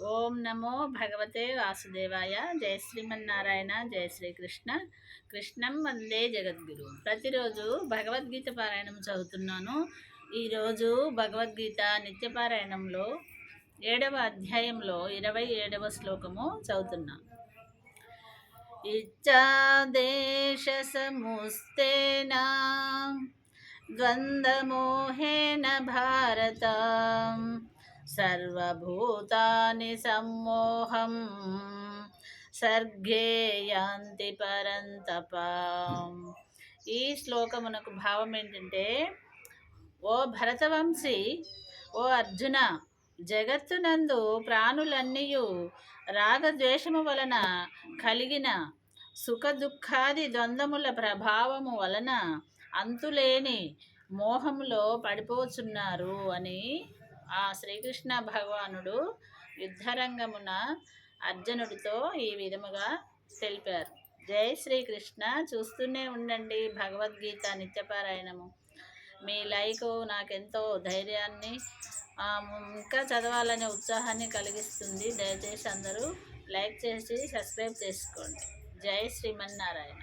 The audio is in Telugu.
ఓం నమో భగవతే వాసుదేవాయ. జయ శ్రీమన్నారాయణ, జయ శ్రీకృష్ణ. కృష్ణం వందే జగద్గురు. ప్రతిరోజు భగవద్గీత పారాయణం చదువుతున్నాను. ఈరోజు భగవద్గీత నిత్యపారాయణంలో 7వ అధ్యాయంలో 27వ శ్లోకము చదువుతున్నా. ఇచ్చాదేశ సముస్తేనా ద్వంద్వమోహేన భారత సర్వభూతాని సమ్మోహం సర్గే యాంతి పరంతప. ఈ శ్లోకమునకు భావం ఏంటంటే, ఓ భరతవంశీ, ఓ అర్జున, జగత్తునందు ప్రాణులన్నీయు రాగద్వేషము వలన కలిగిన సుఖ దుఃఖాది ద్వంద్వముల ప్రభావము వలన అంతులేని మోహములో పడిపోచున్నారు అని ఆ శ్రీకృష్ణ భగవానుడు యుద్ధరంగమున అర్జునుడితో ఈ విధముగా తెలిపారు. జై శ్రీకృష్ణ. చూస్తూనే ఉండండి భగవద్గీత నిత్యపారాయణము. మీ లైక్ నాకెంతో ధైర్యాన్ని, ఇంకా చదవాలనే ఉత్సాహాన్ని కలిగిస్తుంది. దయచేసి అందరూ లైక్ చేసి సబ్స్క్రైబ్ చేసుకోండి. జై శ్రీమన్నారాయణ.